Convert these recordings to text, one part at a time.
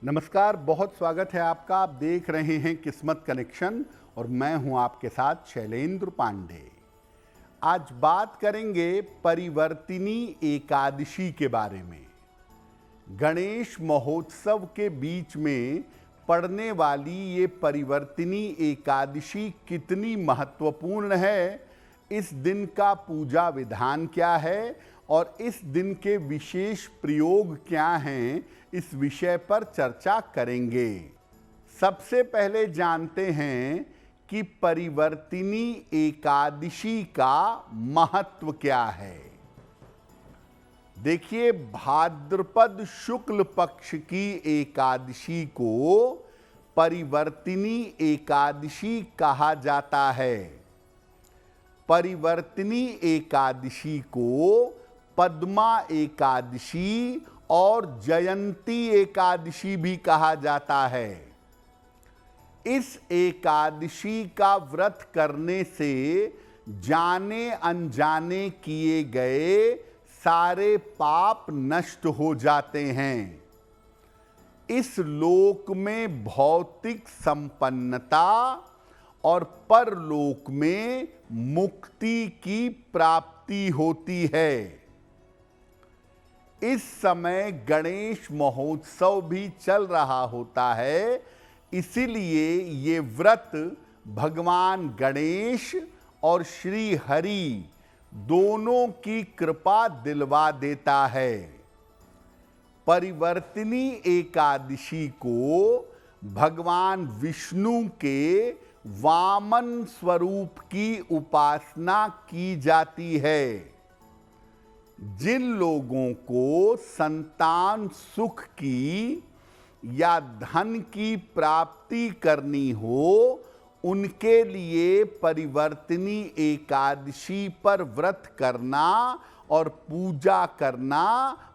नमस्कार, बहुत स्वागत है आपका। आप देख रहे हैं किस्मत कनेक्शन और मैं हूं आपके साथ शैलेंद्र पांडे। आज बात करेंगे परिवर्तिनी एकादशी के बारे में। गणेश महोत्सव के बीच में पड़ने वाली ये परिवर्तिनी एकादशी कितनी महत्वपूर्ण है, इस दिन का पूजा विधान क्या है और इस दिन के विशेष प्रयोग क्या हैं, इस विषय पर चर्चा करेंगे। सबसे पहले जानते हैं कि परिवर्तिनी एकादशी का महत्व क्या है। देखिए, भाद्रपद शुक्ल पक्ष की एकादशी को परिवर्तिनी एकादशी कहा जाता है। परिवर्तिनी एकादशी को पद्मा एकादशी और जयंती एकादशी भी कहा जाता है। इस एकादशी का व्रत करने से जाने अनजाने किए गए सारे पाप नष्ट हो जाते हैं। इस लोक में भौतिक संपन्नता और परलोक में मुक्ति की प्राप्ति होती है। इस समय गणेश महोत्सव भी चल रहा होता है, इसीलिए ये व्रत भगवान गणेश और श्री हरि दोनों की कृपा दिलवा देता है। परिवर्तिनी एकादशी को भगवान विष्णु के वामन स्वरूप की उपासना की जाती है। जिन लोगों को संतान सुख की या धन की प्राप्ति करनी हो, उनके लिए परिवर्तिनी एकादशी पर व्रत करना और पूजा करना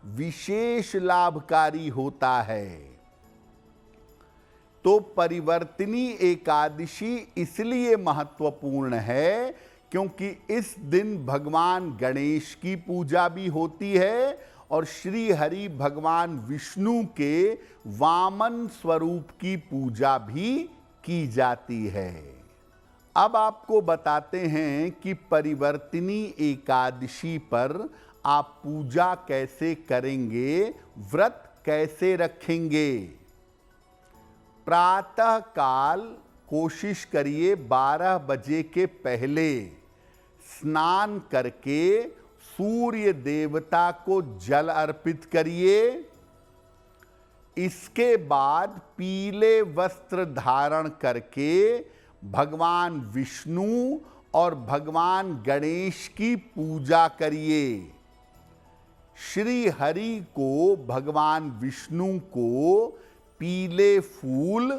विशेष लाभकारी होता है। तो परिवर्तिनी एकादशी इसलिए महत्वपूर्ण है क्योंकि इस दिन भगवान गणेश की पूजा भी होती है और श्री हरि भगवान विष्णु के वामन स्वरूप की पूजा भी की जाती है। अब आपको बताते हैं कि परिवर्तिनी एकादशी पर आप पूजा कैसे करेंगे, व्रत कैसे रखेंगे। प्रातः काल कोशिश करिए 12 बजे के पहले स्नान करके सूर्य देवता को जल अर्पित करिए। इसके बाद पीले वस्त्र धारण करके भगवान विष्णु और भगवान गणेश की पूजा करिए। श्री हरि को, भगवान विष्णु को पीले फूल,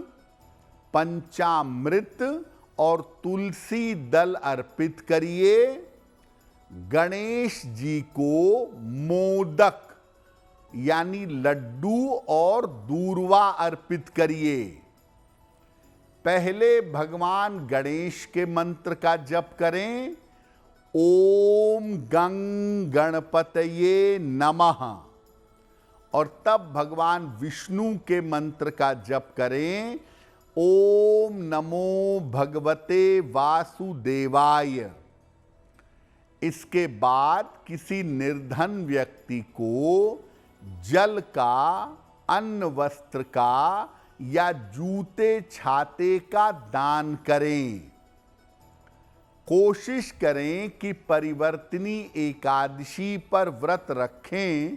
पंचामृत और तुलसी दल अर्पित करिए। गणेश जी को मोदक यानी लड्डू और दूर्वा अर्पित करिए। पहले भगवान गणेश के मंत्र का जप करें, ओम गं गणपतये नमः, और तब भगवान विष्णु के मंत्र का जप करें, ओम नमो भगवते वासुदेवाय। इसके बाद किसी निर्धन व्यक्ति को जल का, अन्न वस्त्र का या जूते छाते का दान करें। कोशिश करें कि परिवर्तिनी एकादशी पर व्रत रखें।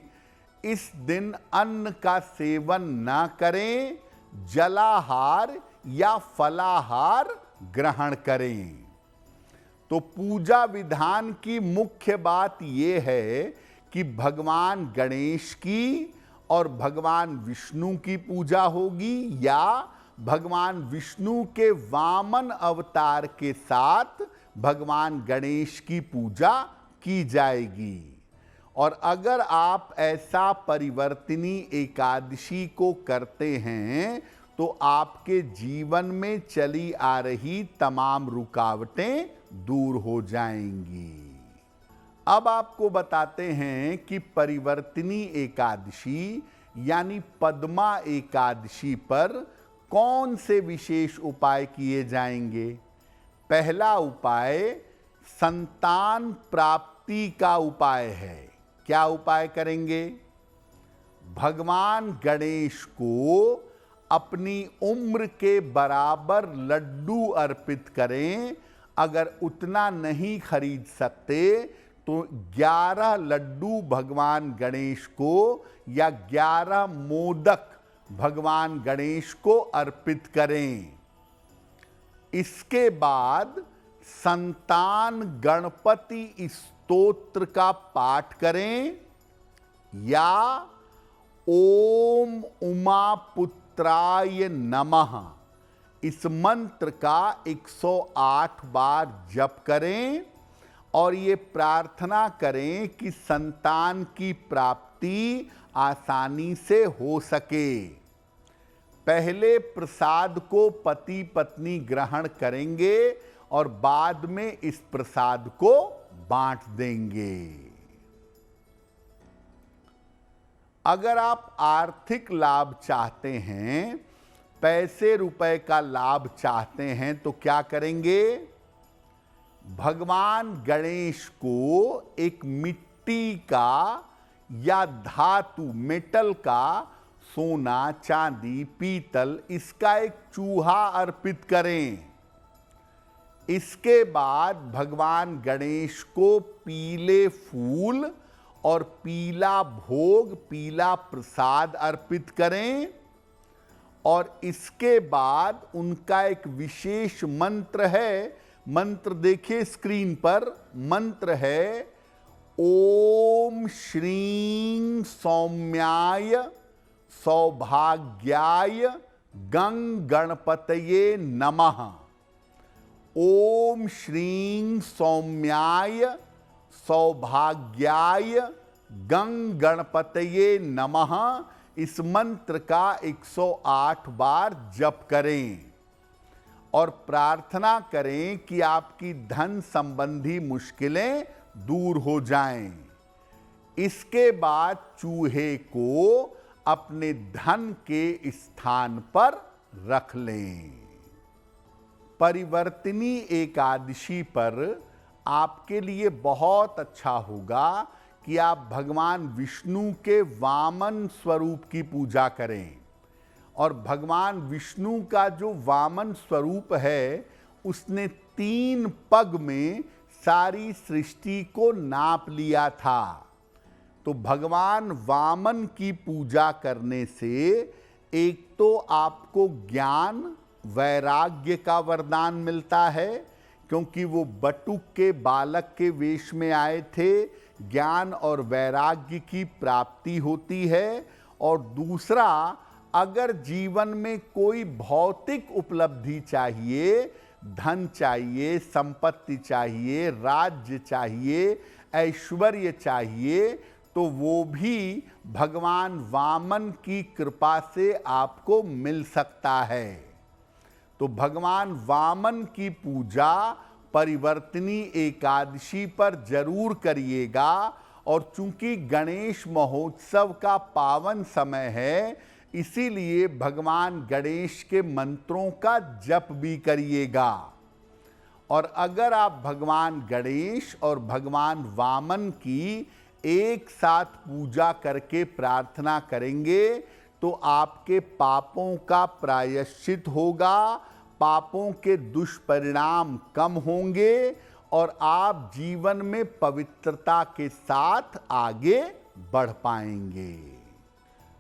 इस दिन अन्न का सेवन न करें, जलाहार या फलाहार ग्रहण करें। तो पूजा विधान की मुख्य बात यह है कि भगवान गणेश की और भगवान विष्णु की पूजा होगी या भगवान विष्णु के वामन अवतार के साथ भगवान गणेश की पूजा की जाएगी। और अगर आप ऐसा परिवर्तिनी एकादशी को करते हैं तो आपके जीवन में चली आ रही तमाम रुकावटें दूर हो जाएंगी। अब आपको बताते हैं कि परिवर्तिनी एकादशी यानी पद्मा एकादशी पर कौन से विशेष उपाय किए जाएंगे? पहला उपाय संतान प्राप्ति का उपाय है। क्या उपाय करेंगे? भगवान गणेश को अपनी उम्र के बराबर लड्डू अर्पित करें। अगर उतना नहीं खरीद सकते तो 11 लड्डू भगवान गणेश को या 11 मोदक भगवान गणेश को अर्पित करें। इसके बाद संतान गणपति स्तोत्र का पाठ करें या ओम उमा पुत्राय नमः इस मंत्र का 108 बार जप करें और ये प्रार्थना करें कि संतान की प्राप्ति आसानी से हो सके। पहले प्रसाद को पति पत्नी ग्रहण करेंगे और बाद में इस प्रसाद को बांट देंगे। अगर आप आर्थिक लाभ चाहते हैं, पैसे रुपए का लाभ चाहते हैं तो क्या करेंगे? भगवान गणेश को एक मिट्टी का या धातु मेटल का सोना, चांदी, पीतल इसका एक चूहा अर्पित करें। इसके बाद भगवान गणेश को पीले फूल और पीला भोग, पीला प्रसाद अर्पित करें और इसके बाद उनका एक विशेष मंत्र है। मंत्र देखिए स्क्रीन पर। मंत्र है ओम श्रीं सौम्याय सौभाग्याय गंग गणपतये नमः। ओम श्रीं सौम्याय सौभाग्याय गंग गणपतये नमः इस मंत्र का 108 बार जप करें और प्रार्थना करें कि आपकी धन संबंधी मुश्किलें दूर हो जाएं। इसके बाद चूहे को अपने धन के स्थान पर रख लें। परिवर्तिनी एकादशी पर आपके लिए बहुत अच्छा होगा कि आप भगवान विष्णु के वामन स्वरूप की पूजा करें। और भगवान विष्णु का जो वामन स्वरूप है उसने 3 पग में सारी सृष्टि को नाप लिया था। तो भगवान वामन की पूजा करने से एक तो आपको ज्ञान वैराग्य का वरदान मिलता है, क्योंकि वो बटुक के बालक के वेश में आए थे, ज्ञान और वैराग्य की प्राप्ति होती है। और दूसरा, अगर जीवन में कोई भौतिक उपलब्धि चाहिए, धन चाहिए, संपत्ति चाहिए, राज्य चाहिए, ऐश्वर्य चाहिए, तो वो भी भगवान वामन की कृपा से आपको मिल सकता है। तो भगवान वामन की पूजा परिवर्तिनी एकादशी पर जरूर करिएगा। और चूंकि गणेश महोत्सव का पावन समय है, इसीलिए भगवान गणेश के मंत्रों का जप भी करिएगा। और अगर आप भगवान गणेश और भगवान वामन की एक साथ पूजा करके प्रार्थना करेंगे तो आपके पापों का प्रायश्चित होगा, पापों के दुष्परिणाम कम होंगे और आप जीवन में पवित्रता के साथ आगे बढ़ पाएंगे।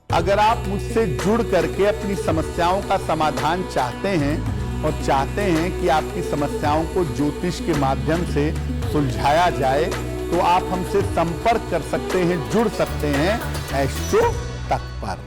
अगर आप मुझसे जुड़ करके अपनी समस्याओं का समाधान चाहते हैं और चाहते हैं कि आपकी समस्याओं को ज्योतिष के माध्यम से सुलझाया जाए, तो आप हमसे संपर्क कर सकते हैं, जुड़ सकते हैं एस्ट्रो तक पर।